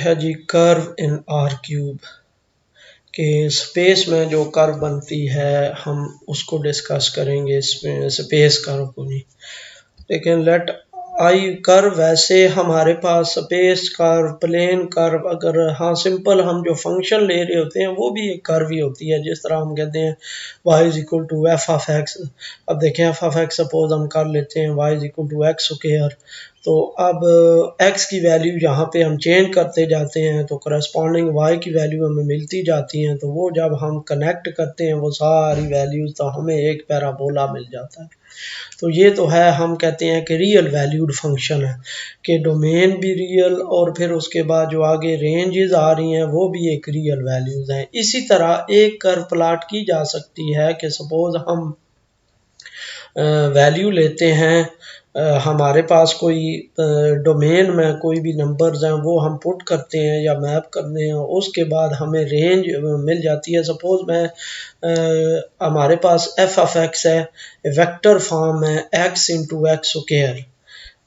है जी curve in R cube के space में जो कर्व बनती है हम उसको डिस्कस करेंगे, इसमें स्पेस कर्व को नहीं। लेकिन लेट आई कर्व, वैसे हमारे पास स्पेस कर्व, प्लेन कर्व, अगर हाँ सिंपल हम जो फंक्शन ले रहे होते हैं वो भी एक कर्व ही होती है। जिस तरह हम कहते हैं y is equal to F of x. अब देखें एफ ऑफ एक्स सपोज हम कर लेते हैं y is equal to x square, तो अब x की वैल्यू यहाँ पे हम चेंज करते जाते हैं तो करस्पॉन्डिंग y की वैल्यू हमें मिलती जाती हैं। तो वो जब हम कनेक्ट करते हैं वो सारी वैल्यूज, तो हमें एक पैराबोला मिल जाता है। तो ये तो है, हम कहते हैं कि रियल वैल्यूड फंक्शन है कि डोमेन भी रियल और फिर उसके बाद जो आगे रेंजेस आ रही हैं वो भी एक रियल वैल्यूज हैं। इसी तरह एक कर्व प्लाट की जा सकती है कि सपोज हम वैल्यू लेते हैं, हमारे पास कोई डोमेन में कोई भी नंबर्स हैं वो हम पुट करते हैं या मैप करते हैं, उसके बाद हमें रेंज मिल जाती है। सपोज मैं हमारे पास एफ ऑफ एक्स है, वेक्टर फॉर्म है एक्स इंटू एक्स स्क्वायर।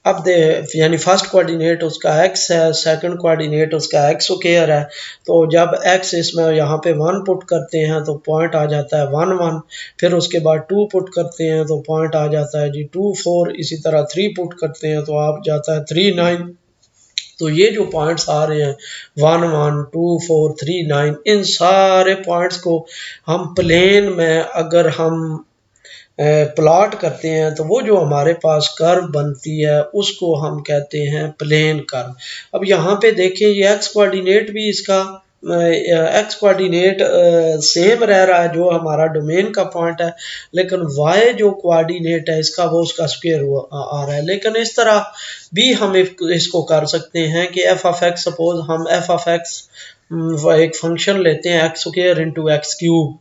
अब दे यानी फर्स्ट कोऑर्डिनेट उसका x है, सेकंड कोऑर्डिनेट उसका x स्क्वायर है। तो जब x इसमें यहाँ पे 1 पुट करते हैं तो पॉइंट आ जाता है 1 1, फिर उसके बाद 2 पुट करते हैं तो पॉइंट आ जाता है जी 2 4, इसी तरह 3 पुट करते हैं तो आ जाता है 3 9। तो ये जो पॉइंट्स आ रहे हैं 1 1 2 4 3 9, इन सारे पॉइंट्स को हम प्लेन में अगर हम प्लॉट करते हैं तो वो जो हमारे पास कर्व बनती है उसको हम कहते हैं प्लेन कर्व। अब यहाँ पे देखिए ये एक्स कोऑर्डिनेट भी इसका एक्स कोऑर्डिनेट सेम रह रहा है जो हमारा डोमेन का पॉइंट है, लेकिन वाई जो कोऑर्डिनेट है इसका वो उसका स्क्वायर आ रहा है। लेकिन इस तरह भी हम इसको कर सकते हैं कि एफ ऑफ एक्स, सपोज हम एफ ऑफ एक्स एक फंक्शन लेते हैं x square into x cube.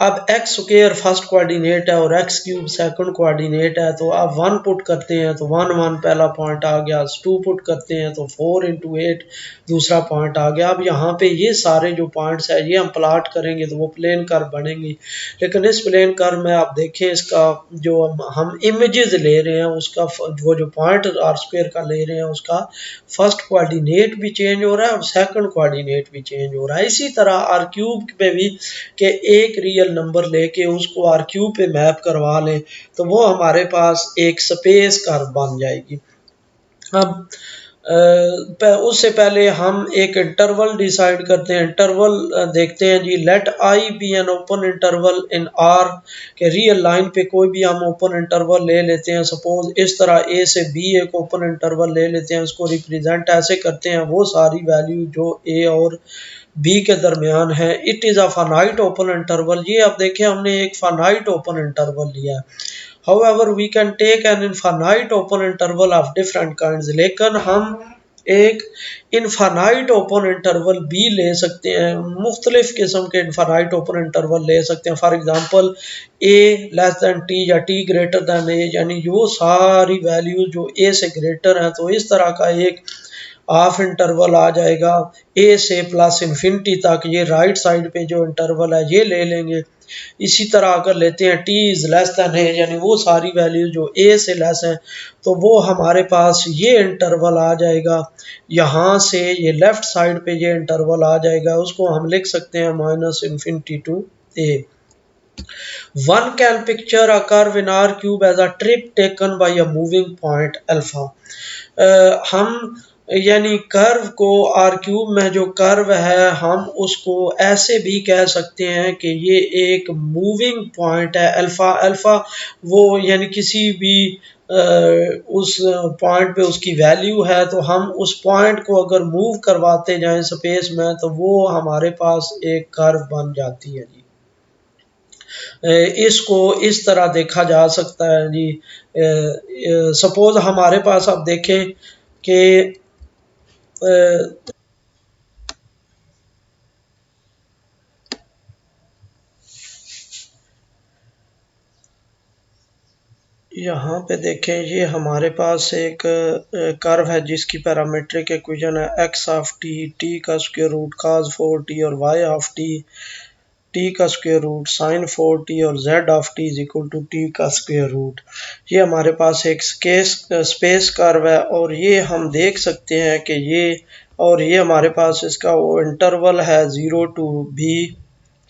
अब एक्स स्क्वायर फर्स्ट कोऑर्डिनेट है और एक्स क्यूब सेकंड कोऑर्डिनेट है, तो आप 1 पुट करते हैं तो 1 1 पहला पॉइंट आ गया, 2 पुट करते हैं तो 4 इंटू 8 दूसरा पॉइंट आ गया। अब यहाँ पे ये सारे जो पॉइंट्स है ये हम प्लॉट करेंगे तो वो प्लेन कर्व बनेंगी। लेकिन इस प्लेन कर्व में आप देखें इसका जो हम इमेजेस ले रहे हैं उसका वो जो पॉइंट आर स्क्वायर का ले रहे हैं उसका फर्स्ट कोऑर्डिनेट भी चेंज हो रहा है और सेकंड कोऑर्डिनेट भी चेंज हो रहा है। इसी तरह आर क्यूब पे भी कि एक रियल नंबर लेके उसको आर क्यूब पे मैप करवा लें तो वो हमारे पास एक स्पेस कर्व बन जाएगी। अब उससे पहले हम एक इंटरवल डिसाइड करते हैं। इंटरवल देखते हैं जी, let I be an open interval in R के रियल लाइन पे कोई भी हम ओपन इंटरवल ले लेते हैं। सपोज इस तरह ए से बी एक ओपन इंटरवल ले लेते हैं, उसको रिप्रेजेंट ऐसे करते हैं वो सारी वैल्यू जो ए और बी के दरमियान है। It is a finite open interval. ये आप देखें हमने एक फाइनाइट ओपन इंटरवल लिया है। However, we can take an infinite open interval of different kinds. लेकिन हम एक इनफानाइट ओपन इंटरवल भी ले सकते हैं, मुख्तलिफ किस्म के इनफानाइट ओपन इंटरवल ले सकते हैं। For example A less than T या टी ग्रेटर दैन ए, यानी वो सारी वैल्यू जो ए से ग्रेटर हैं। तो इस तरह का एक हाफ इंटरवल आ जाएगा ए से प्लस इन्फिनिटी तक, ये राइट साइड पे जो इंटरवल है ये ले लेंगे। इसी तरह अगर लेते हैं टी इज लेस दैन है, यानी वो सारी वैल्यू जो ए से लेस है, तो वो हमारे पास ये इंटरवल आ जाएगा। यहाँ से ये लेफ्ट साइड पे ये इंटरवल आ जाएगा, उसको हम लिख सकते हैं minus infinity to A. One can picture a curve in R cube as a trip taken by a moving point alpha. हम यानी कर्व को आर क्यूब में जो कर्व है हम उसको ऐसे भी कह सकते हैं कि ये एक मूविंग पॉइंट है अल्फा। अल्फा वो यानी किसी भी उस पॉइंट पे उसकी वैल्यू है, तो हम उस पॉइंट को अगर मूव करवाते जाएं स्पेस में तो वो हमारे पास एक कर्व बन जाती है जी। इसको इस तरह देखा जा सकता है जी। सपोज हमारे पास आप देखें कि यहाँ पे देखें ये हमारे पास एक कर्व है जिसकी पैरामीट्रिक इक्वेशन है एक्स ऑफ टी, टी का स्क्वायर रूट cos 4t और y ऑफ टी, टी का स्क्वायर रूट साइन 4t और z of t is equal to t का स्क्वायर रूट। ये हमारे पास एक स्पेस कर्व है और ये हम देख सकते हैं कि ये और ये हमारे पास इसका वो इंटरवल है 0 to B,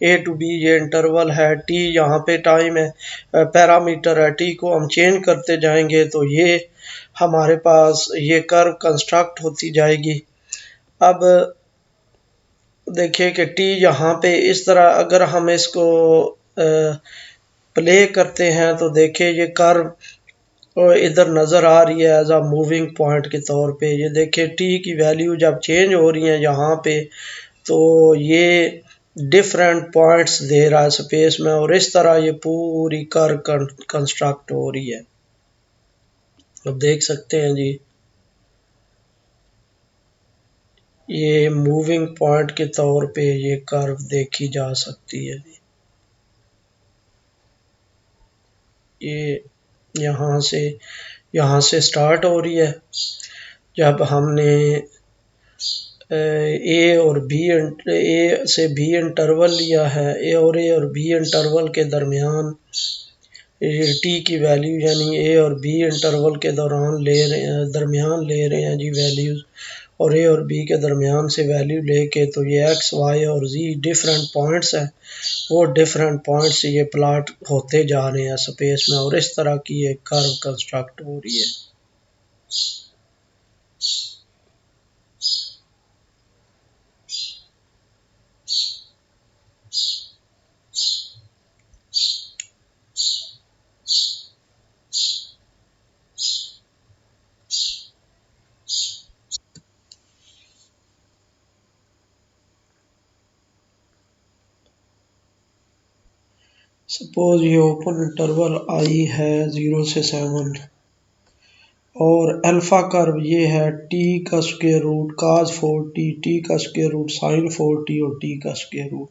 A to B ये इंटरवल है। T यहाँ पे टाइम है, पैरामीटर है। T को हम चेंज करते जाएंगे तो ये हमारे पास ये कर्व कंस्ट्रक्ट होती जाएगी। अब देखिए कि T यहाँ पे इस तरह अगर हम इसको प्ले करते हैं तो देखिए ये कर्व और इधर नज़र आ रही है एज अ मूविंग पॉइंट के तौर पे। ये देखिए टी की वैल्यू जब चेंज हो रही है यहाँ पे तो ये डिफरेंट पॉइंट्स दे रहा है स्पेस में, और इस तरह ये पूरी कर्व कंस्ट्रक्ट हो रही है। अब देख सकते हैं जी, ये मूविंग पॉइंट के तौर पे ये कर्व देखी जा सकती है जी। ये यहाँ से स्टार्ट हो रही है। जब हमने ए और बी, ए से बी इंटरवल लिया है, ए और बी इंटरवल के दरमियान टी की वैल्यू यानी ए और बी इंटरवल के दरमियान ले रहे हैं जी वैल्यूज़, और ए और बी के दरमियान से वैल्यू लेके तो ये एक्स वाई और जी डिफरेंट पॉइंट्स हैं, वो डिफरेंट पॉइंट्स ये प्लाट होते जा रहे हैं स्पेस में, और इस तरह की एक कर्व कंस्ट्रक्ट हो रही है। सपोज ये ओपन इंटरवल आई है 0 से 7 और अल्फा कर्व ये है टी का square root cos 4t, t का स्क्वायर रूट sin 4t और टी का square root.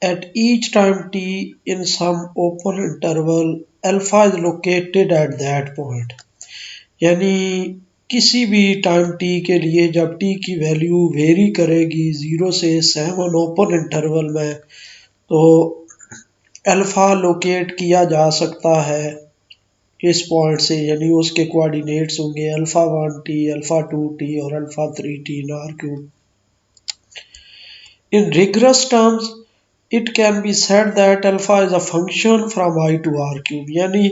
At each time t in some open interval alpha is located at that point। यानी किसी भी टाइम t के लिए जब t की वैल्यू वेरी करेगी 0 से 7 ओपन इंटरवल में, तो अल्फ़ा लोकेट किया जा सकता है इस पॉइंट से, यानी उसके कोऑर्डिनेट्स होंगे अल्फ़ा 1t, अल्फ़ा 2t और alpha 3t in R cube. In rigorous terms it can be said that alpha is a function from i to r cube. यानी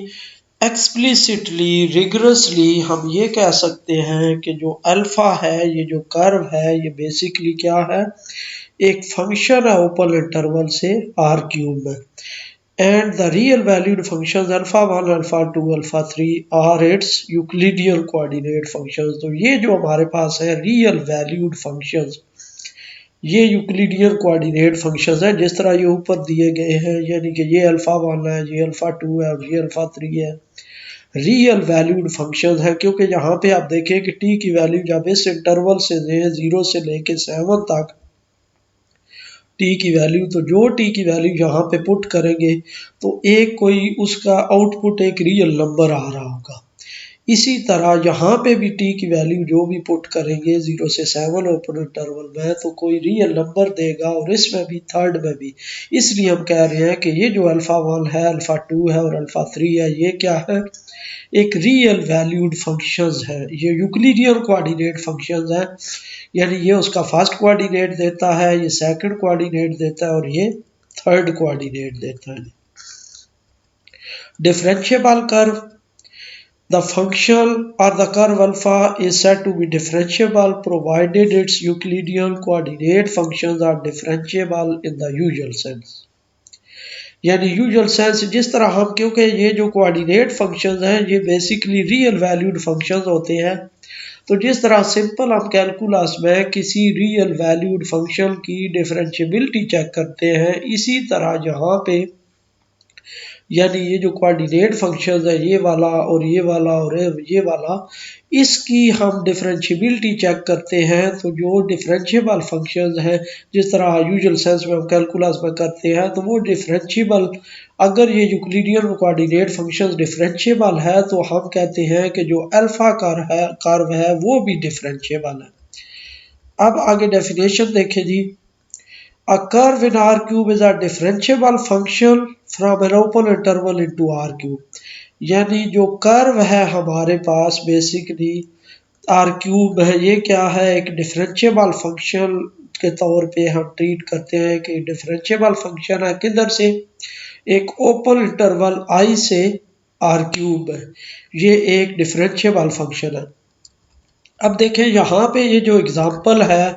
एक्सप्लिसिटली रिगरसली हम ये कह सकते हैं कि जो अल्फ़ा है, ये जो कर्व है, ये बेसिकली क्या है, एक फंक्शन है ओपन इंटरवल से आर क्यूब में, and the real valued functions alpha 1, alpha 2, alpha 3 are its Euclidean coordinate functions। तो ये जो हमारे पास है रियल वैल्यूड फंक्शंस, ये यूक्लिडियन कोऑर्डिनेट फंक्शंस हैं जिस तरह ये ऊपर दिए गए हैं, यानी कि ये अल्फा 1 है, ये अल्फा 2 है और ये अल्फा 3 है। रियल वैल्यूड फंक्शंस है क्योंकि यहाँ पे आप देखें कि टी की वैल्यू जब इस इंटरवल से 0 से लेके 7 तक टी की वैल्यू, तो जो टी की वैल्यू यहाँ पे पुट करेंगे तो एक कोई उसका आउटपुट एक रियल नंबर आ रहा होगा। इसी तरह यहाँ पे भी टी की वैल्यू जो भी पुट करेंगे 0 से 7 ओपन इंटरवल में तो कोई रियल नंबर देगा, और इसमें भी थर्ड में भी। इसलिए हम कह रहे हैं कि ये जो अल्फ़ा 1 है, अल्फ़ा 2 है और अल्फ़ा 3 है, ये क्या है, एक रियल वैल्यूड फंक्शंस है, ये यूक्लिडियन कोऑर्डिनेट फंक्शंस है। यानी ये उसका फर्स्ट कोऑर्डिनेट देता है, ये सेकंड कोऑर्डिनेट देता है और ये थर्ड कोऑर्डिनेट देता है। Differentiable curve, the function or the curve alpha is said to be differentiable provided its Euclidean coordinate functions are differentiable in the usual sense। यानी यूजुअल सेंस जिस तरह हम, क्योंकि ये जो कोऑर्डिनेट फंक्शंस हैं ये बेसिकली रियल वैल्यूड फंक्शंस होते हैं, तो जिस तरह सिंपल हम कैलकुलस में किसी रियल वैल्यूड फंक्शन की डिफरेंशियबिलिटी चेक करते हैं, इसी तरह यहाँ पे यानी ये जो कोऑर्डिनेट फंक्शंस है, ये वाला और ये वाला और ये वाला, इसकी हम डिफरेंशियबिलिटी चेक करते हैं। तो जो डिफरेंशिएबल फंक्शंस हैं जिस तरह यूजुअल सेंस में हम कैलकुलस में करते हैं, तो वो डिफरेंशिएबल, अगर ये यूक्लिडियन कोऑर्डिनेट फंक्शंस डिफरेंशिएबल है तो हम कहते हैं कि जो अल्फा कर्व है वो भी डिफरेंशिएबल है। अब आगे डेफिनेशन देखें जी। A curve in R cube is a differentiable function from an open interval into R cube। यानी जो कर्व है हमारे पास बेसिकली आर क्यूब है, ये क्या है, एक डिफरेंशिएबल फंक्शन के तौर पे हम ट्रीट करते हैं कि डिफरेंशिएबल फंक्शन है किधर से, एक ओपन इंटरवल आई से आर क्यूब है, ये एक डिफरेंशिएबल फंक्शन है। अब देखें यहाँ पे ये जो एग्जांपल है,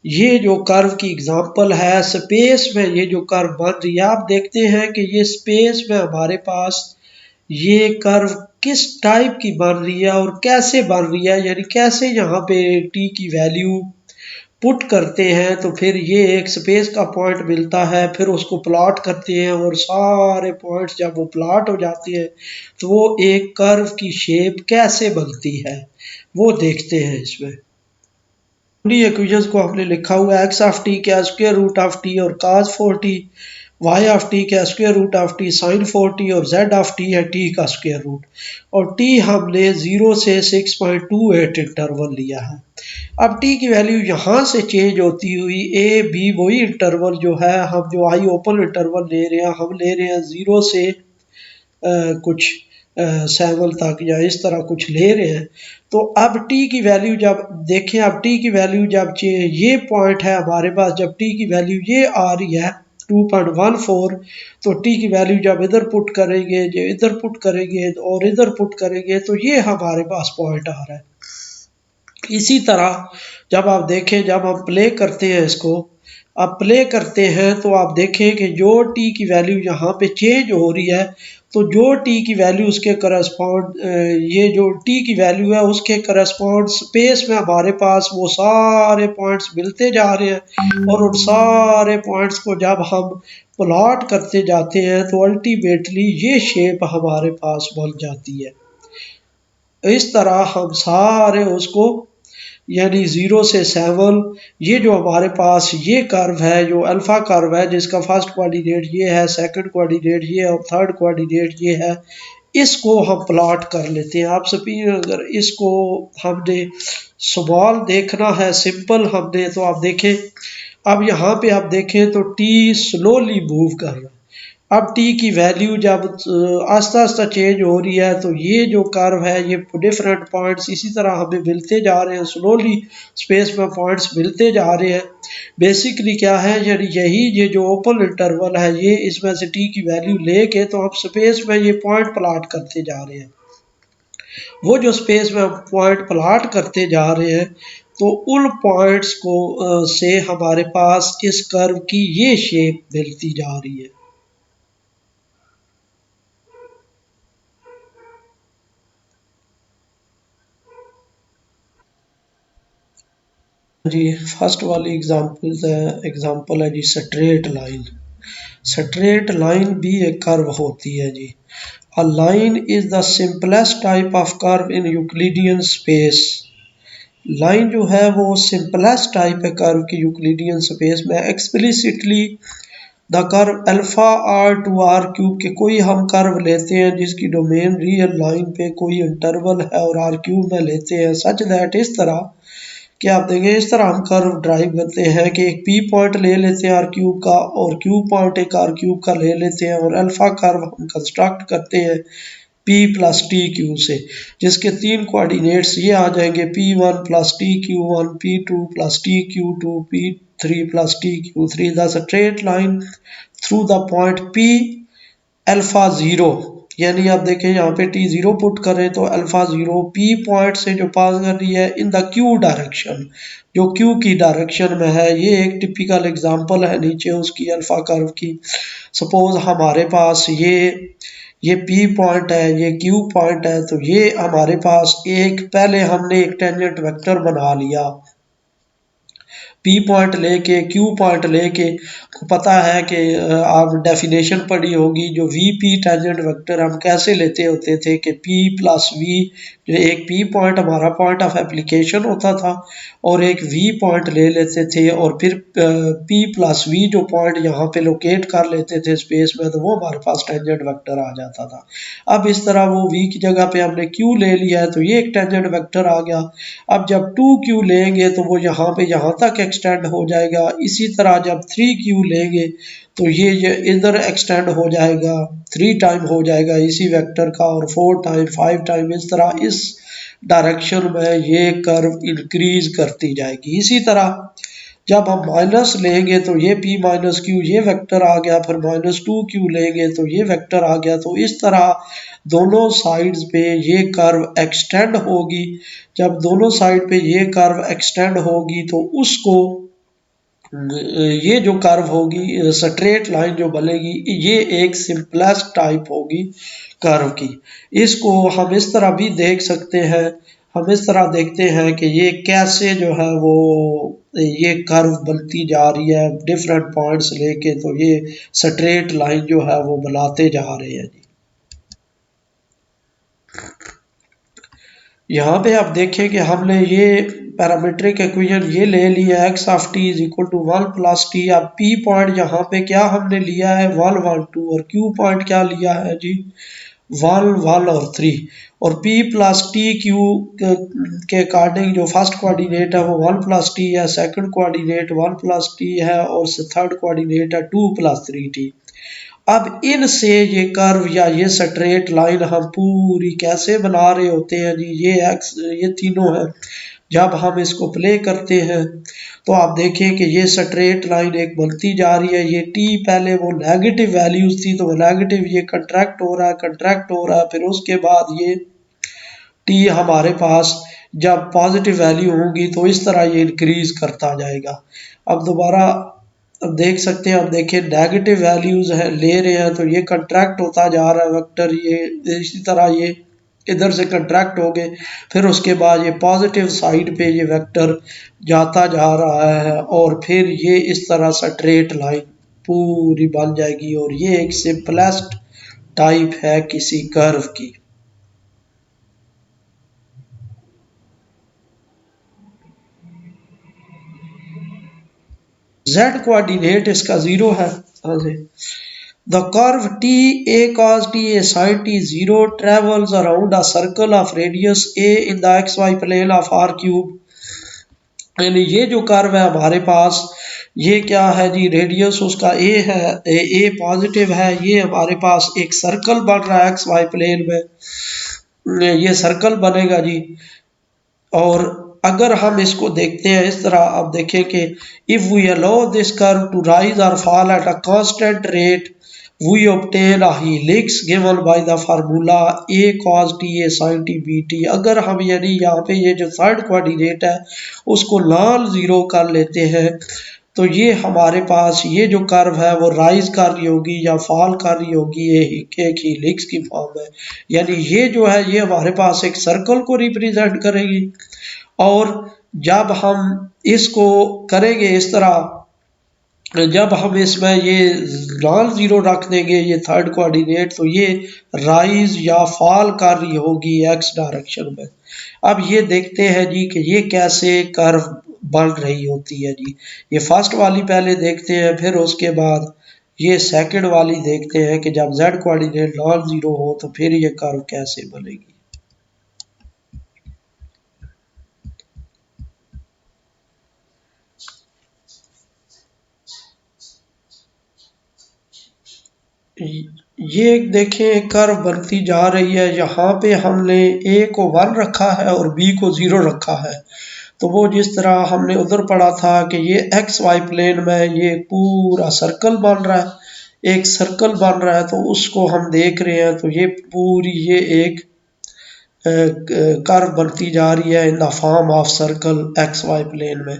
ये जो कर्व की एग्जांपल है, स्पेस में ये जो कर्व बन रही है, आप देखते हैं कि ये स्पेस में हमारे पास ये कर्व किस टाइप की बन रही है और कैसे बन रही है, यानी कैसे यहाँ पे टी की वैल्यू पुट करते हैं तो फिर ये एक स्पेस का पॉइंट मिलता है, फिर उसको प्लॉट करते हैं और सारे पॉइंट्स जब वो प्लॉट हो जाते हैं तो वो एक कर्व की शेप कैसे बनती है वो देखते हैं इसमें। इक्वेशंस को हमने लिखा हुआ है एक्स ऑफ टी का स्क्वायर रूट ऑफ टी और cos 4t, y of t का square root of t sine 4t और जेड ऑफ टी है टी का स्क्वायर रूट, और टी हमने 0 से 6.28 इंटरवल लिया है। अब टी की वैल्यू यहाँ से चेंज होती हुई ए बी वही इंटरवल जो है, हम जो आई ओपन इंटरवल ले रहे हैं, हम ले रहे हैं 0 से कुछ 7 तक या इस तरह कुछ ले रहे हैं। तो अब टी की वैल्यू जब देखें, अब टी की वैल्यू जब ये पॉइंट है हमारे पास, जब टी की वैल्यू ये आ रही है 2.14, तो टी की वैल्यू जब इधर पुट करेंगे, जो इधर पुट करेंगे और इधर पुट करेंगे तो ये हमारे पास पॉइंट आ रहा है। इसी तरह जब आप देखें, जब हम प्ले करते हैं इसको, आप प्ले करते हैं तो आप देखें कि जो टी की वैल्यू यहाँ पे चेंज हो रही है, तो जो टी की वैल्यू उसके करस्पॉन्ड, ये जो टी की वैल्यू है उसके करस्पॉन्ड स्पेस में हमारे पास वो सारे पॉइंट्स मिलते जा रहे हैं, और उन सारे पॉइंट्स को जब हम प्लॉट करते जाते हैं तो अल्टीमेटली ये शेप हमारे पास बन जाती है। इस तरह हम सारे उसको, यानी 0 से 7, ये जो हमारे पास ये कर्व है, जो अल्फा कर्व है जिसका फर्स्ट कोऑर्डिनेट ये है, सेकंड कोऑर्डिनेट ये है और थर्ड कोऑर्डिनेट ये है, इसको हम प्लॉट कर लेते हैं। आप सभी अगर इसको हमने सवाल देखना है सिंपल हमने, तो आप देखें, अब यहाँ पे आप देखें तो टी स्लोली मूव कर रहा है। अब टी की वैल्यू जब आस्ता आस्ता चेंज हो रही है तो ये जो कर्व है, ये डिफरेंट पॉइंट्स इसी तरह हमें मिलते जा रहे हैं, स्लोली स्पेस में पॉइंट्स मिलते जा रहे हैं। बेसिकली क्या है, यानी यही ये जो ओपन इंटरवल है, ये इसमें से टी की वैल्यू लेके तो हम स्पेस में ये पॉइंट प्लॉट करते जा रहे हैं। वो जो स्पेस में पॉइंट प्लॉट करते जा रहे हैं तो उन पॉइंट्स को से हमारे पास इस कर्व की ये शेप मिलती जा रही है। जी फर्स्ट वाली एग्जांपल है जी स्ट्रेट लाइन। स्ट्रेट लाइन भी एक कर्व होती है जी। A line is the simplest type of curve in Euclidean space. Line जो है वो सिंपलेस्ट टाइप है कर्व की यूक्लिडियन स्पेस में। Explicitly the curve alpha R to R cube के कोई हम कर्व लेते हैं जिसकी डोमेन रियल लाइन पे कोई इंटरवल है और आर क्यूब में लेते हैं, सच दैट इस तरह कि आप देखेंगे इस तरह हम कर्व ड्राइव करते हैं कि एक पी पॉइंट ले लेते हैं आर क्यूब का और क्यू पॉइंट एक आर क्यूब का ले लेते हैं, और अल्फा कर्व हम कंस्ट्रक्ट करते हैं पी प्लस टी क्यू से, जिसके 3 कोऑर्डिनेट्स ये आ जाएंगे P1 plus t Q one, P2 plus t Q two, P3 plus t Q three. The straight line through the point P alpha 0, यानी आप देखें यहाँ पे टी 0 पुट करें तो अल्फा 0 पी पॉइंट से जो पास कर रही है इन द क्यू डायरेक्शन, जो क्यू की डायरेक्शन में है। ये एक टिपिकल एग्जांपल है नीचे उसकी अल्फा कर्व की। सपोज हमारे पास ये पी पॉइंट है, ये क्यू पॉइंट है, तो ये हमारे पास एक पहले हमने एक टेंजेंट वेक्टर बना लिया पी पॉइंट लेके क्यू पॉइंट लेके। पता है कि आप डेफिनेशन पढ़ी होगी, जो वी पी टेंजेंट वेक्टर हम कैसे लेते होते थे कि पी प्लस वी, जो एक पी पॉइंट हमारा पॉइंट ऑफ एप्लीकेशन होता था और एक वी पॉइंट ले लेते थे, और फिर पी प्लस वी जो पॉइंट यहाँ पे लोकेट कर लेते थे स्पेस में, तो वो हमारे पास टेंजेंट वेक्टर आ जाता था। अब इस तरह वो वी की जगह पे हमने क्यू ले लिया है तो ये एक टेंजेंट वेक्टर आ गया। अब जब 2 क्यू लेंगे तो वो यहाँ पे यहाँ तक एक्सटेंड हो जाएगा। इसी तरह जब 3Q लेंगे तो ये इधर एक्सटेंड हो जाएगा, 3 टाइम हो जाएगा इसी वेक्टर का, और 4 टाइम, 5 टाइम, इस तरह इस डायरेक्शन में ये कर्व इंक्रीज करती जाएगी। इसी तरह जब हम माइनस लेंगे तो ये P माइनस Q ये वेक्टर आ गया, फिर -2Q लेंगे तो ये वेक्टर आ गया। तो इस तरह दोनों साइड्स पे ये कर्व एक्सटेंड होगी। जब दोनों साइड पे ये कर्व एक्सटेंड होगी तो उसको ये जो कर्व होगी, स्ट्रेट लाइन जो बनेगी, ये एक सिंपलेस्ट टाइप होगी कर्व की। इसको हम इस तरह भी देख सकते हैं, हम इस तरह देखते हैं कि ये कैसे जो है वो ये कर्व बनती जा रही है डिफरेंट पॉइंट्स लेके। तो ये स्ट्रेट लाइन जो है वो बनाते जा रहे हैं जी। यहाँ पे आप देखें कि हमने ये पैरामीट्रिक इक्वेशन ये ले लिया, x ऑफ t is equal to 1 plus t. अब p पॉइंट यहाँ पे क्या हमने लिया है 1 1 2, और q पॉइंट क्या लिया है जी 1 1 और 3, और p प्लस टी क्यू के अकॉर्डिंग जो फर्स्ट कोऑर्डिनेट है वो 1 प्लस टी है, सेकंड कोऑर्डिनेट 1 प्लस टी है, और थर्ड कोऑर्डिनेट है 2 प्लस 3t। अब इनसे ये कर्व या ये स्ट्रेट लाइन हम पूरी कैसे बना रहे होते हैं जी, ये एक्स ये तीनों है। जब हम इसको प्ले करते हैं तो आप देखें कि ये स्ट्रेट लाइन एक बनती जा रही है। ये टी पहले वो नेगेटिव वैल्यूज थी तो वो नेगेटिव ये कंट्रैक्ट हो रहा है, कंट्रैक्ट हो रहा है, फिर उसके बाद ये टी हमारे पास जब पॉजिटिव वैल्यू होगी तो इस तरह ये इंक्रीज करता जाएगा। अब दोबारा अब देख सकते हैं, अब देखिए नेगेटिव वैल्यूज है ले रहे हैं तो ये कंट्रैक्ट होता जा रहा है वेक्टर, ये इसी तरह ये इधर से कंट्रैक्ट हो गए, फिर उसके बाद ये पॉजिटिव साइड पे ये वेक्टर जाता जा रहा है, और फिर ये इस तरह स्ट्रेट लाइन पूरी बन जाएगी। और ये एक सिंपलेस्ट टाइप है किसी कर्व की। z कोऑर्डिनेट इसका 0 है। The curve t a cos t a sin t 0 travels around a circle of radius a in the xy plane of r cube। यानी ये जो कर्व है हमारे पास, ये क्या है जी, रेडियस उसका a है, a पॉजिटिव है, ये हमारे पास एक सर्कल बन रहा है एक्स वाई प्लेन में, ये सर्कल बनेगा जी। और अगर हम इसको देखते हैं इस तरह, आप देखें कि if we allow this curve to rise और fall at a constant rate we obtain a helix given by the formula a cos t a sin t bt। अगर हम यानी यहाँ पे ये जो थर्ड कोऑर्डिनेट है उसको नॉन जीरो कर लेते हैं तो ये हमारे पास ये जो कर्व है वो राइज कर रही होगी या फॉल कर रही होगी, ये एक हेलिक्स की फॉर्म है। यानी ये जो है ये हमारे पास एक सर्कल को रिप्रेजेंट करेगी। और जब हम इसको करेंगे इस तरह, जब हम इसमें ये नॉन जीरो रख देंगे ये थर्ड कोऑर्डिनेट, तो ये राइज या फॉल कर रही होगी एक्स डायरेक्शन में। अब ये देखते हैं जी कि ये कैसे कर्व बन रही होती है जी। ये फर्स्ट वाली पहले देखते हैं, फिर उसके बाद ये सेकंड वाली देखते हैं कि जब z कोऑर्डिनेट नॉन जीरो हो तो फिर ये कर्व कैसे बनेगी। ये देखें कर्व बनती जा रही है, यहाँ पे हमने a को 1 रखा है और b को 0 रखा है। तो वो जिस तरह हमने उधर पढ़ा था कि ये एक्स वाई प्लेन में ये पूरा सर्कल बन रहा है, एक सर्कल बन रहा है, तो उसको हम देख रहे हैं। तो ये पूरी ये एक कर्व बनती जा रही है in the form of circle x y plane में।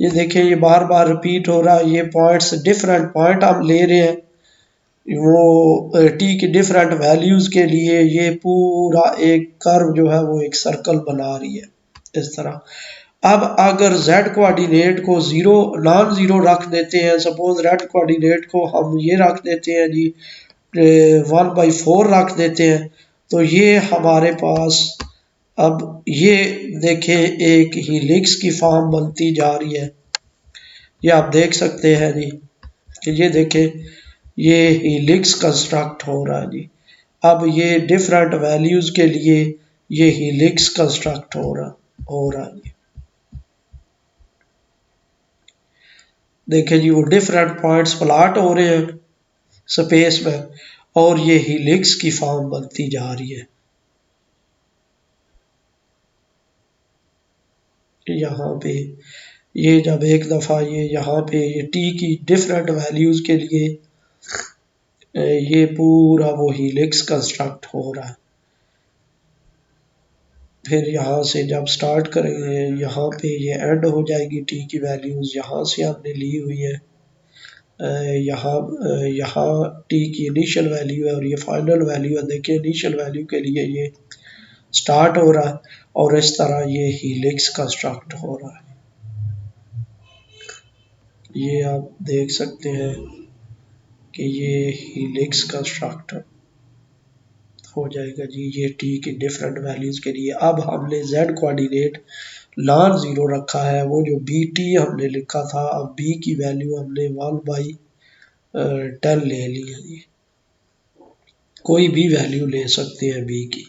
ये देखें ये बार बार रिपीट हो रहा है, ये पॉइंट्स डिफरेंट पॉइंट हम ले रहे हैं वो टी की डिफरेंट वैल्यूज के लिए, ये पूरा एक कर्व जो है वो एक सर्कल बना रही है इस तरह। अब अगर z कोऑर्डिनेट को जीरो नॉन जीरो रख देते हैं, सपोज z कोऑर्डिनेट को हम ये रख देते हैं जी 1/4 रख देते हैं, तो ये हमारे पास अब ये देखें एक हेलिक्स की फॉर्म बनती जा रही है। ये आप देख सकते हैं जी कि ये देखें ये हेलिक्स कंस्ट्रक्ट हो रहा है जी। अब ये डिफरेंट वैल्यूज के लिए ये हेलिक्स कंस्ट्रक्ट हो रहा है जी। देखें जी वो डिफरेंट पॉइंट्स प्लाट हो रहे हैं स्पेस में और ये हीलिक्स की फॉर्म बनती जा रही है। यहाँ पे ये जब एक दफ़ा ये यहाँ पे ये टी की डिफरेंट वैल्यूज़ के लिए ये पूरा वो हीलिक्स कंस्ट्रक्ट हो रहा है। फिर यहाँ से जब स्टार्ट करेंगे यहाँ पे ये एंड हो जाएगी टी की वैल्यूज़ यहाँ से हमने ली हुई है। यहाँ यहाँ टी की इनिशियल वैल्यू है और ये फाइनल वैल्यू है। देखिए इनिशियल वैल्यू के लिए ये स्टार्ट हो रहा है और इस तरह ये हीलिक्स कंस्ट्रक्ट हो रहा है। ये आप देख सकते हैं कि ये हीलिक्स कंस्ट्रक्ट हो जाएगा जी ये टी की डिफरेंट वैल्यूज़ के लिए। अब हमने जेड कोऑर्डिनेट नॉन ज़ीरो रखा है, वो जो बी टी हमने लिखा था, अब बी की वैल्यू हमने 1/10 ले ली है जी। कोई भी वैल्यू ले सकते हैं बी की।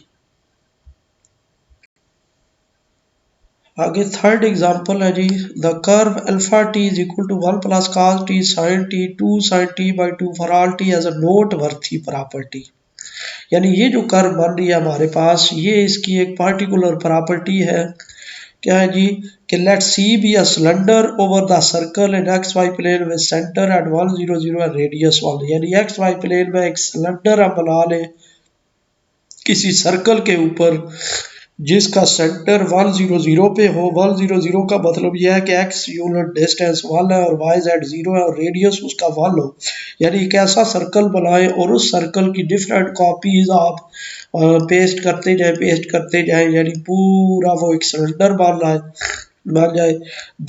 आगे थर्ड एग्जांपल है जी the curve alpha t is equal to 1 plus cos t sin t 2 sin t by 2 for all t as a noteworthy property. यानी ये जो कर्व बन रही है हमारे पास ये इसकी एक पार्टिकुलर प्रॉपर्टी है। क्या है जी कि let C be a cylinder over the circle in x y plane with centre at 1 0 0 and radius 1। यानी एक्स वाई प्लेन में एक सिलेंडर हम बना लें किसी सर्कल के ऊपर जिसका सेंटर 1 0 0 पे हो। 1 0 0 का मतलब यह है कि एक्स यूनिट डिस्टेंस 1 है और वाई जेड 0 है और रेडियस उसका 1 हो। यानी एक ऐसा सर्कल बनाएं और उस सर्कल की डिफरेंट कॉपीज आप पेस्ट करते जाएं यानी पूरा वो एक सिलेंडर बन जाए।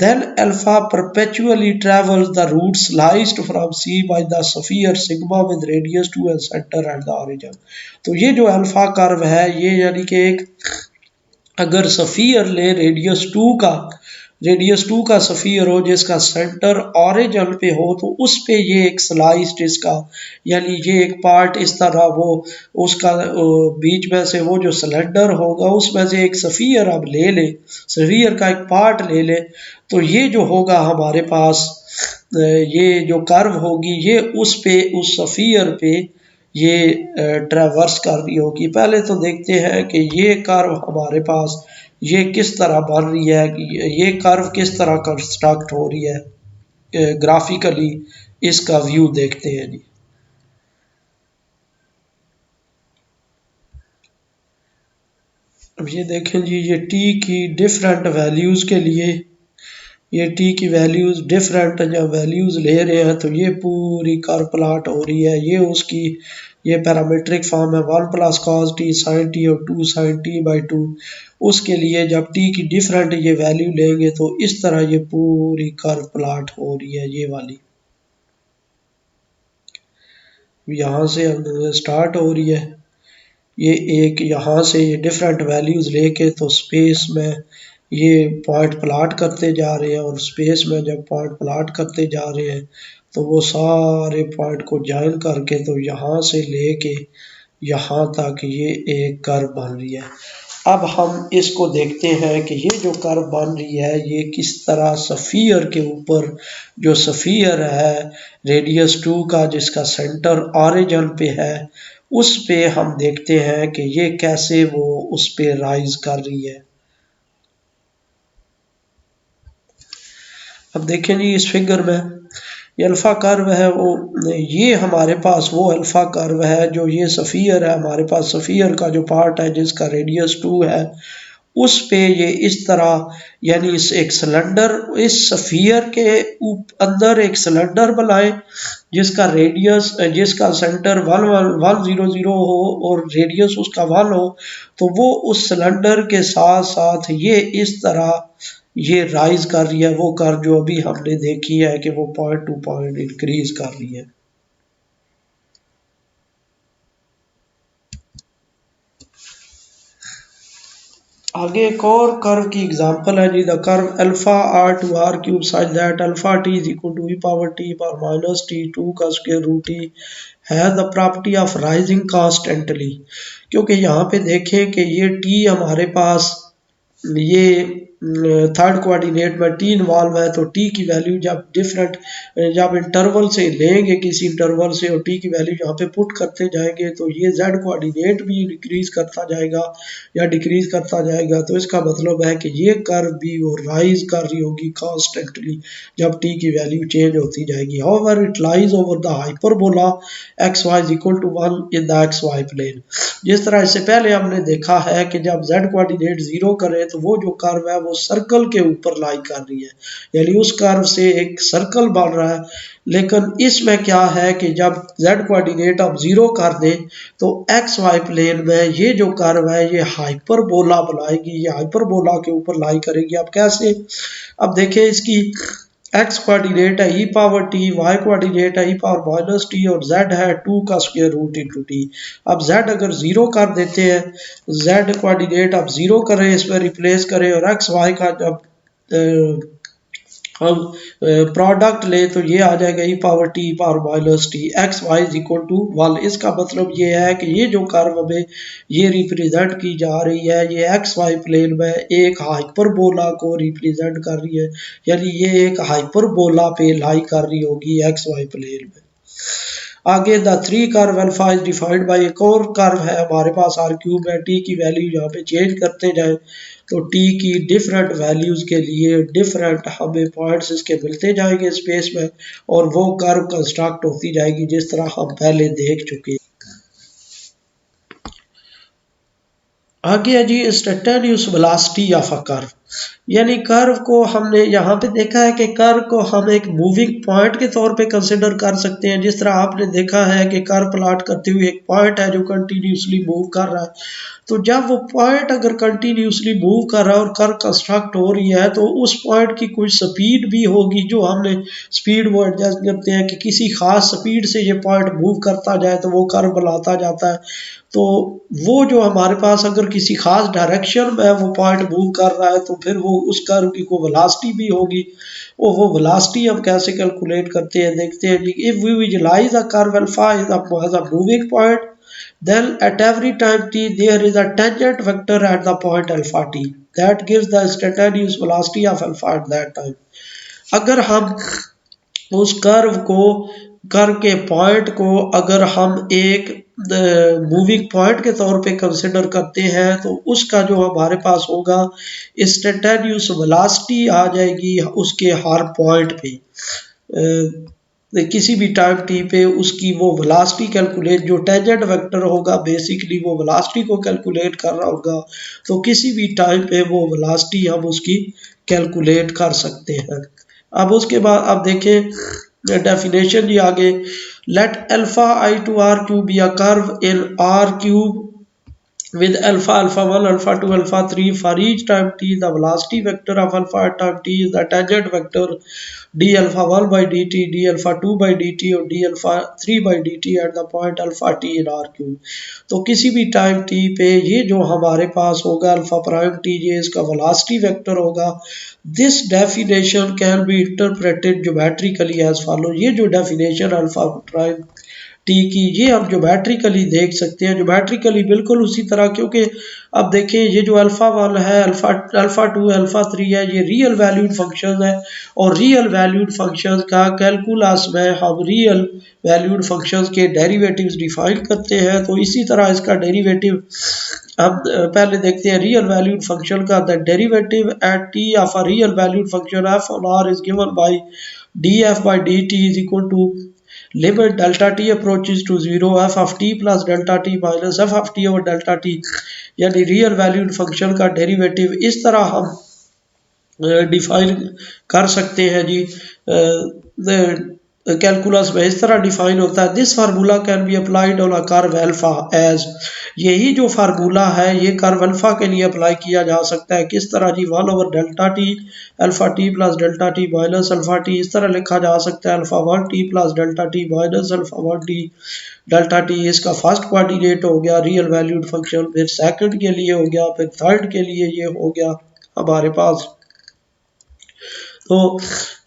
Then alpha perpetually travels the route sliced from C by the sphere sigma with radius 2 and centre at the origin. तो ये जो अल्फा कर्व है ये यानी कि एक अगर सफ़ियर ले रेडियस टू का सफ़ियर हो जिसका सेंटर ओरिजिन पे हो तो उस पे ये एक स्लाइस्ड इसका यानी ये एक पार्ट इस तरह वो उसका बीच में से वो जो सिलेंडर होगा उसमें से एक सफ़ियर अब ले ले, सफ़ियर का एक पार्ट ले ले तो ये जो होगा हमारे पास ये जो कर्व होगी ये उस सफ़ियर पे ये ट्रैवर्स कर रही होगी। पहले तो देखते हैं कि ये कर्व हमारे पास ये किस तरह बन रही है, ये कर्व किस तरह कंस्ट्रक्ट हो रही है ग्राफिकली इसका व्यू देखते हैं जी। अब ये देखें जी ये टी की डिफरेंट वैल्यूज़ के लिए ये टी की वैल्यूज़ डिफरेंट जब वैल्यूज़ ले रहे हैं तो ये पूरी कर्व प्लाट हो रही है। ये उसकी ये पैरामीट्रिक फॉर्म है 1 plus cos t sin T और 2 sin टी बाई 2। उसके लिए जब टी की डिफरेंट ये वैल्यू लेंगे तो इस तरह ये पूरी कर्व प्लाट हो रही है ये वाली। यहाँ से स्टार्ट हो रही है ये एक यहाँ से ये डिफरेंट वैल्यूज़ लेके तो स्पेस में ये पॉइंट प्लाट करते जा रहे हैं और स्पेस में जब पॉइंट प्लाट करते जा रहे हैं तो वो सारे पॉइंट को ज्वाइन करके तो यहाँ से लेके यहाँ तक ये एक कर्व बन रही है। अब हम इसको देखते हैं कि ये जो कर्व बन रही है ये किस तरह सफ़ियर के ऊपर जो सफ़ियर है रेडियस 2 का जिसका सेंटर ओरिजिन पे है उस पे हम देखते हैं कि ये कैसे वो उस पे राइज कर रही है। अब देखें जी इस फिगर में ये अल्फा कर्व है वो ये हमारे पास वो अल्फा कर्व है जो ये सफ़ियर है हमारे पास सफ़ियर का जो पार्ट है जिसका रेडियस 2 है उस पे ये इस तरह यानी इस एक सिलेंडर इस सफ़ियर के अंदर एक सिलेंडर बनाए जिसका सेंटर 1 0 0 हो और रेडियस उसका 1 हो तो वो उस सिलेंडर के साथ साथ ये इस तरह ये राइज कर रही है वो कर जो अभी हमने देखी है कि वो पॉइंट टू पॉइंट इंक्रीज कर रही है। आगे एक और कर्व की एग्जांपल है जी the curve alpha R to R cube such that alpha t is equal to e power t power minus t 2 का स्क्वायर रूट टी है the property of rising constantly. क्योंकि यहाँ पे देखें कि ये टी हमारे पास ये थर्ड कोऑर्डिनेट में टी इन्वॉल्व है, तो टी की वैल्यू जब इंटरवल से लेंगे किसी इंटरवल से और टी की वैल्यू यहाँ पे पुट करते जाएंगे तो ये जेड कोऑर्डिनेट भी इंक्रीज करता जाएगा या डिक्रीज करता जाएगा। तो इसका मतलब है कि ये कर्व भी वो राइज कर रही होगी कॉन्स्टेंटली जब टी की वैल्यू चेंज होती जाएगी। However it lies over the hyperbola x y is equal to 1 in the x y plane. जिस तरह इससे पहले हमने देखा है कि जब z कोऑर्डिनेट जीरो करे तो वो जो कर्व है वो सर्कल के ऊपर लाई कर रही है, यानी उस कर्व से एक सर्कल बन रहा है। लेकिन इसमें क्या है कि जब z कोऑर्डिनेट आप जीरो कर दें तो एक्स वाई प्लेन में ये जो कर्व है ये हाइपरबोला बनाएगी, ये हाइपरबोला के ऊपर लाई करेगी। अब कैसे, अब देखें इसकी एक्स कोऑर्डिनेट है ई पावर टी, वाई कोऑर्डिनेट है ई पावर माइनस टी और जेड है 2 का स्क्वायर रूट इंटू टी। अब जेड अगर जीरो कर देते हैं, जेड कोऑर्डिनेट आप जीरो करें, इसमें रिप्लेस करें और एक्स वाई का जब हम प्रोडक्ट ले तो ये आ जाएगा e power t power minus t x y is equal to 1। इसका मतलब ये है कि ये जो कर्व में ये रिप्रेजेंट की जा रही है ये एक्स वाई प्लेन में एक हाइपरबोला को रिप्रेजेंट कर रही है, यानी ये एक हाइपरबोला पे लाई कर रही होगी एक्स वाई प्लेन में। आगे the three curve alpha is defined by एक और कर्व है हमारे पास आर क्यूब है, टी की वैल्यू यहाँ पे चेंज करते जाए तो टी की डिफरेंट वैल्यूज के लिए डिफरेंट हमें पॉइंट्स इसके मिलते जाएंगे स्पेस में और वो कर्व कंस्ट्रक्ट होती जाएगी जिस तरह हम पहले देख चुके हैं। आगे है जी instantaneous velocity of a curve, यानी कर्व को हमने यहाँ पे देखा है कि कर्व को हम एक मूविंग पॉइंट के तौर पे कंसिडर कर सकते हैं। जिस तरह आपने देखा है कि कर्व प्लॉट करते हुए एक पॉइंट है जो कंटिन्यूसली मूव कर रहा है, तो जब वो पॉइंट अगर कंटिन्यूसली मूव कर रहा है और कर्व कंस्ट्रक्ट हो रही है तो उस पॉइंट की कुछ स्पीड भी होगी जो हमने स्पीड वो एडजस्ट करते हैं कि किसी खास स्पीड से ये पॉइंट मूव करता जाए तो वो कर्व बनाता जाता है। तो वो जो हमारे पास अगर किसी खास डायरेक्शन में वो पॉइंट मूव कर रहा है तो फिर वो उस कर्व की कोई वेलोसिटी भी होगी। और वो वेलोसिटी हम कैसे कैलकुलेट करते हैं देखते हैं जी। If we visualise a curve alpha is a moving point then at every time t there is a tangent vector at the point alpha t that gives the instantaneous velocity of alpha at that time। अगर हम उस curve के point को अगर हम एक moving point के तौर पे कंसिडर करते हैं तो उसका जो हमारे पास होगा इंस्टेंटेनियस वेलोसिटी आ जाएगी उसके हर पॉइंट पे किसी भी टाइम टी पे उसकी वो वेलोसिटी कैलकुलेट, जो टेंजेंट वेक्टर होगा बेसिकली वो वेलोसिटी को कैलकुलेट कर रहा होगा, तो किसी भी टाइम पे वो वेलोसिटी हम उसकी कैलकुलेट कर सकते हैं। अब उसके बाद अब देखें डेफिनेशन जी आगे, let alpha I to R cube be a curve in R cube with alpha alpha 1 alpha 2 alpha 3 for each time t the velocity vector of alpha at time t is the tangent vector d alpha 1 by dt d alpha 2 by dt और d alpha 3 by dt at the point alpha t in r cube। तो किसी भी time t पे ये जो हमारे पास होगा alpha prime t ये इसका वेलोसिटी वेक्टर होगा। This definition can be interpreted geometrically as follow. ये जो डेफिनेशन अल्फा प्राइम टी की ये हम ज्योमेट्रिकली देख सकते हैं, ज्योमेट्रिकली बिल्कुल उसी तरह, क्योंकि अब देखें ये जो अल्फ़ा 1 है अल्फ़ा 2 अल्फ़ा 3 है ये रियल वैल्यूड फंक्शन है और रियल वैल्यूड फंक्शन का कैलकुलस में हम रियल वैल्यूड फंक्शन के डेरिवेटिव्स डिफाइन करते हैं। तो इसी तरह इसका डेरिवेटिव हम पहले देखते हैं रियल वैल्यूड फंक्शन का। The derivative at t of a real valued function F on R is given by D F by D T is equal to limit delta t approaches to 0 f of t plus delta t minus f of t over delta t। यानी real valued function का derivative इस तरह हम define कर सकते हैं जी calculus में इस तरह डिफाइन होता है। This formula can be applied on a curve alpha as, यही जो फार्मूला है ये कर्व अल्फा के लिए अप्लाई किया जा सकता है। किस तरह जी, 1 over delta T alpha t plus delta T minus alpha T, इस तरह लिखा जा सकता है alpha 1 T plus delta T minus alpha 1 T delta T. इसका फर्स्ट कोऑर्डिनेट हो गया रियल वैल्यूड फंक्शन, फिर सेकंड के लिए हो गया, फिर थर्ड के लिए ये हो गया हमारे पास। तो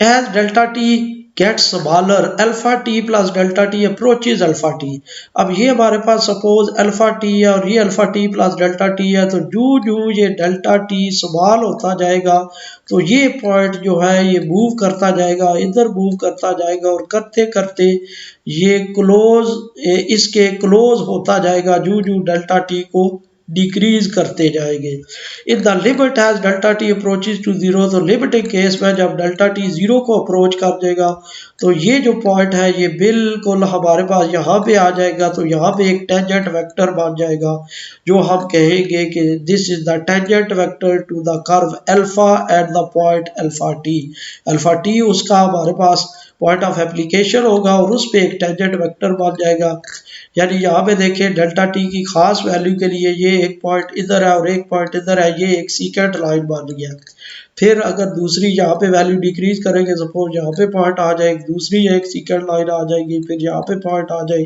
as delta t get smaller alpha t plus delta t approaches alpha t. अब ये हमारे पास सपोज अल्फा टी है और ये alpha t plus delta T है, तो जू जू ये डेल्टा टी स्मॉल होता जाएगा तो ये पॉइंट जो है ये मूव करता जाएगा, इधर मूव करता जाएगा और करते करते ये इसके क्लोज होता जाएगा जू जू डेल्टा टी को डिक्रीज करते जाएंगे। In the limit as delta t approaches to zero, तो लिमिटिंग केस में जब डेल्टा टी जीरो को अप्रोच कर देगा तो ये जो पॉइंट है ये बिल्कुल हमारे पास यहाँ पे आ जाएगा, तो यहाँ पे एक टेंजेंट वेक्टर बन जाएगा जो हम कहेंगे कि this is the tangent vector to the curve alpha at the point alpha t. Alpha t उसका हमारे पास पॉइंट ऑफ एप्लीकेशन होगा और उस पर एक टेंजेंट वेक्टर बन जाएगा। यानी यहाँ पे देखिए डेल्टा टी की खास वैल्यू के लिए ये एक पॉइंट इधर है और एक पॉइंट इधर है, ये एक सीकेंट लाइन बन गया। फिर अगर दूसरी यहाँ पे वैल्यू डिक्रीज करेंगे, सपोज यहाँ पे पॉइंट आ जाए, दूसरी एक सीकेंट लाइन आ जाएगी, फिर यहाँ पे पॉइंट आ जाए,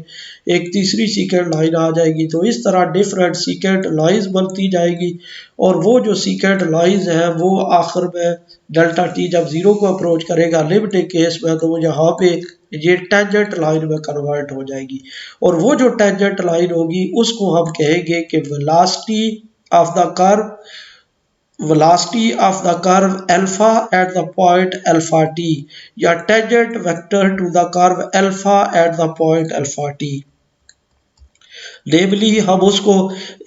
एक तीसरी सीकेंट लाइन आ जाएगी, तो इस तरह डिफरेंट सीकेंट लाइंस बनती जाएगी और वो जो सीकेंट लाइंस है वो आखिर में डेल्टा टी जब जीरो को अप्रोच करेगा लिमिटिंग केस में, तो वो यहाँ पे ये टेंजेंट लाइन में कन्वर्ट हो जाएगी और वो जो टेंजेंट लाइन होगी उसको हम कहेंगे कि velocity of the curve alpha at the point alpha t या tangent vector to the curve alpha at the point alpha t। लेबली हम उसको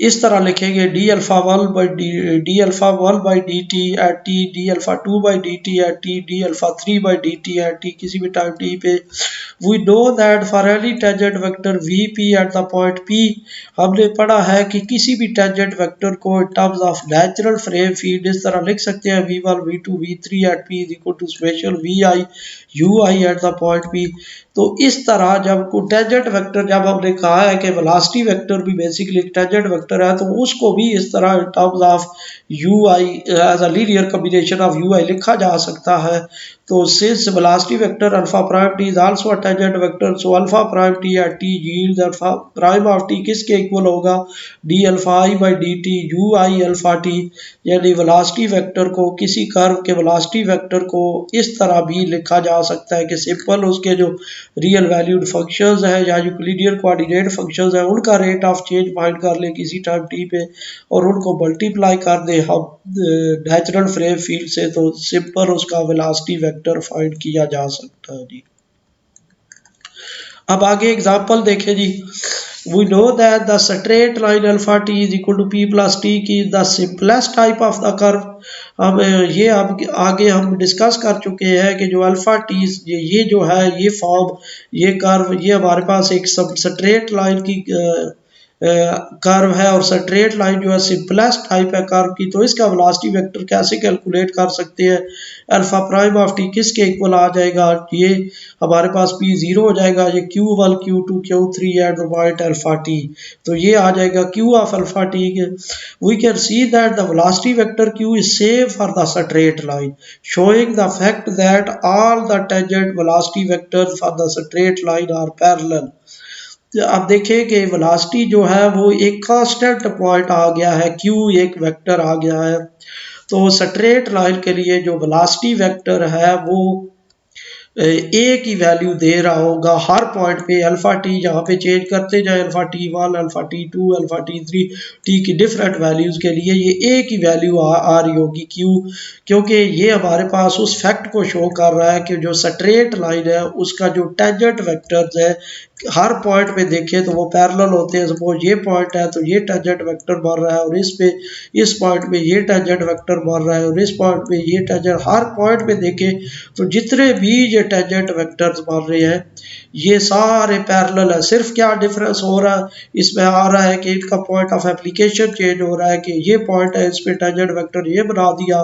इस तरह लिखेंगे d alpha one by D t at t, d alpha two by D t at t, d alpha three by D t at t किसी भी time t पे। We know that for any tangent vector v p at the point p, हमने पढ़ा है कि किसी भी tangent vector को in terms of natural frame field इस तरह लिख सकते हैं v one v to we three at p is equal to special v i u i at the point p. तो इस तरह जब को टेंजेंट वेक्टर, जब हमने कहा है कि वेलोसिटी वेक्टर भी बेसिकली टेंजेंट वेक्टर है, तो उसको भी इस तरह in terms of u i as a linear combination of u i लिखा जा सकता है। तो since velocity vector alpha prime t is also a tangent vector, so alpha prime t at t yield alpha prime of t किसके equal होगा d alpha i by D t u i alpha t. यानी velocity vector को, किसी curve के velocity vector को इस तरह भी लिखा जा सकता है कि सिंपल उसके जो रियल वैल्यूड फंक्शंस हैं या यूक्लिडियन कोऑर्डिनेट फंक्शंस हैं उनका रेट ऑफ चेंज फाइंड कर ले किसी टाइम टी पे और उनको मल्टीप्लाई कर दे हम नेचुरल फ्रेम फील्ड से, तो सिंपल उसका वेलोसिटी वेक्टर फाइंड किया जा सकता है जी। अब आगे एग्जांपल देखें जी। We know that the straight line alpha t is equal to p plus t की the simplest type of the curve। अब ये अब आगे हम डिस्कस कर चुके हैं कि जो अल्फा टी ये जो है ये फॉर्म, ये कर्व, ये हमारे पास एक सब स्ट्रेट लाइन की कर्व है और स्ट्रेट लाइन जो है सिंपलेस्ट टाइप है कर्व की, तो इसका वेलोसिटी वेक्टर कैसे कैलकुलेट कर सकते हैं। अल्फा प्राइम ऑफ टी किसके इक्वल आ जाएगा, ये हमारे पास पी जीरो हो जाएगा, ये q one q two q three at the point alpha t, तो ये आ जाएगा q of alpha t. We can see that the velocity vector q is same for the straight line, showing the fact that all the tangent velocity vector for the straight line are parallel. अब देखिए कि velocity जो है वो एक constant point आ गया है, Q एक वेक्टर आ गया है, तो स्ट्रेट लाइन के लिए जो वेलोसिटी वेक्टर है वो ए की वैल्यू दे रहा होगा हर पॉइंट पे। अल्फा टी यहाँ पे चेंज करते जाए, alpha t one, alpha t two, alpha t three, t की डिफरेंट वैल्यूज़ के लिए ये ए की वैल्यू आ रही होगी क्यू, क्योंकि ये हमारे पास उस फैक्ट को शो कर रहा है कि जो स्ट्रेट लाइन है उसका जो टेंजेंट वेक्टर्स है हर पॉइंट पे देखें तो वो पैरेलल होते हैं। सपोज ये पॉइंट है तो ये टेंजेंट वेक्टर बन रहा है और इस पॉइंट पे ये टेंजेंट वेक्टर बन रहा है और इस पॉइंट पे ये टेंजेंट, हर पॉइंट पे देखें तो जितने भी ये टेंजेंट वेक्टर्स बन रहे हैं ये सारे पैरेलल है। सिर्फ क्या डिफरेंस हो रहा है इसमें आ रहा है कि इनका पॉइंट ऑफ एप्लीकेशन चेंज हो रहा है कि ये पॉइंट है इस पे टेंजेंट वेक्टर ये बना दिया,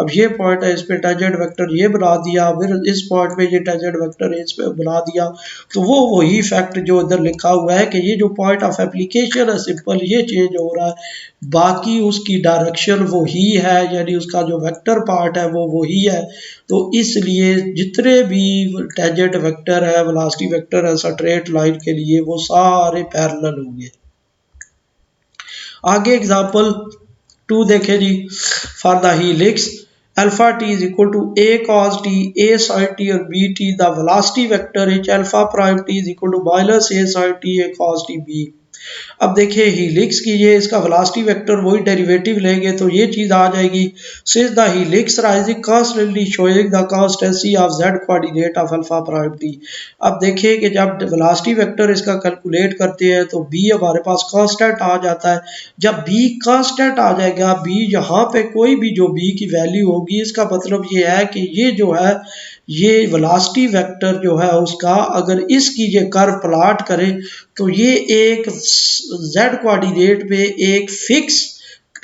अब ये पॉइंट है इस पे टेंजेंट वेक्टर ये बना दिया, फिर इस पॉइंट पे ये टेंजेंट वेक्टर इस पे बना दिया। तो वो वही फैक्ट जो इधर लिखा हुआ है कि ये जो पॉइंट ऑफ एप्लीकेशन है सिंपल ये चेंज हो रहा है, बाकी उसकी डायरेक्शन वही है, यानी उसका जो वेक्टर पार्ट है वो वही है। तो इसलिए जितने भी टेंजेंट वेक्टर है, वेलोसिटी वेक्टर है स्ट्रेट लाइन के लिए वो सारे पैरेलल होंगे। आगे एग्जांपल 2 देखें जी। For the helix alpha t is equal to a cos t, a sine t और b t, the velocity vector h alpha prime t is equal to minus a sine t a cos t b. अब देखिए helix की ये इसका velocity vector वही derivative लेंगे तो ये चीज आ जाएगी, since the helix rising constantly showing the constancy of z coordinate of alpha prime t। अब देखिए कि जब वेलोसिटी वेक्टर इसका कैलकुलेट करते हैं तो b हमारे पास कांस्टेंट आ जाता है। जब b कांस्टेंट आ जाएगा, b यहाँ पे कोई भी जो b की वैल्यू होगी, इसका मतलब ये है कि ये जो है ये वेलोसिटी वेक्टर जो है उसका अगर इसकी ये कर्व प्लॉट करें तो ये एक z कोऑर्डिनेट पे एक फिक्स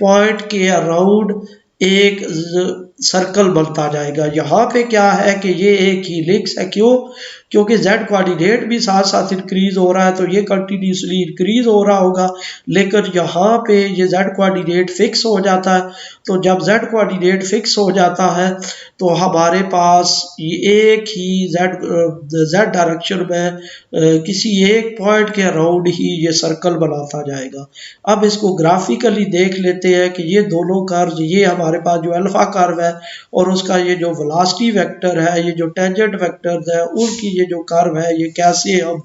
पॉइंट के अराउंड एक सर्कल बनता जाएगा। यहाँ पे क्या है कि ये एक हीलिक्स है, क्यों? क्योंकि z कोऑर्डिनेट भी साथ साथ इंक्रीज हो रहा है तो ये कंटिन्यूसली इंक्रीज हो रहा होगा, लेकिन यहाँ पे ये z कोऑर्डिनेट फिक्स हो जाता है। तो जब z कोऑर्डिनेट फिक्स हो जाता है तो हमारे पास ये एक ही z डायरेक्शन में किसी एक पॉइंट के अराउंड ही ये सर्कल बनाता जाएगा। अब इसको ग्राफिकली देख लेते हैं कि ये दोनों कर्व, ये हमारे पास जो अल्फा कर्व है और उसका ये जो वेलोसिटी वेक्टर है, ये जो टेंजेंट वेक्टर्स है, उनकी ये जो कर्व है ये कैसे हम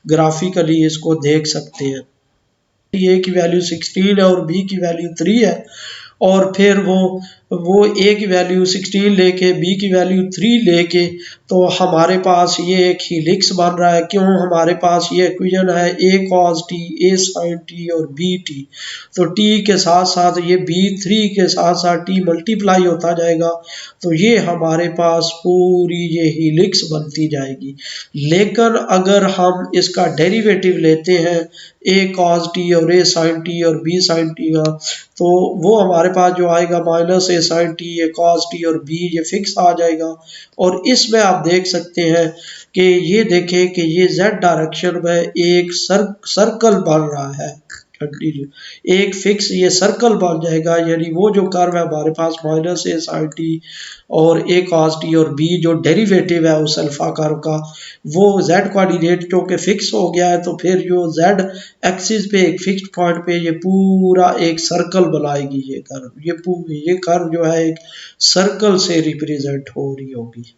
ग्राफिकली इसको देख सकते हैं। ए की वैल्यू 16 है और बी की वैल्यू 3 है, और फिर वो ए की वैल्यू 16 लेके बी की वैल्यू 3 लेके तो हमारे पास ये एक हीलिक्स बन रहा है। क्यों? हमारे पास ये इक्वेशन है ए cos t, a sine t और बी टी। तो टी के साथ साथ ये बी 3 के साथ साथ टी मल्टीप्लाई होता जाएगा तो ये हमारे पास पूरी ये हीलिक्स बनती जाएगी। लेकिन अगर हम इसका डेरिवेटिव लेते हैं ए कॉस टी और ए साइन टी और बी साइन टी का, तो वो हमारे पास जो आएगा minus a sine t, a cos T और बी ये फिक्स आ जाएगा। और इसमें आप देख सकते हैं कि ये देखें कि ये z डायरेक्शन में एक सर्कल बन रहा है कंटिन्यू, एक फिक्स ये सर्कल बन जाएगा। यानी वो जो कर्व है हमारे पास माइनस ए साइन टी और ए कॉस टी और बी जो डेरिवेटिव है उस अल्फा कर्व का, वो z कोऑर्डिनेट क्योंकि फिक्स हो गया है तो फिर जो z एक्सिस पे एक फिक्स पॉइंट पे ये पूरा एक सर्कल बनाएगी ये कर्व। ये कर्व जो है एक सर्कल से रिप्रेजेंट हो रही होगी।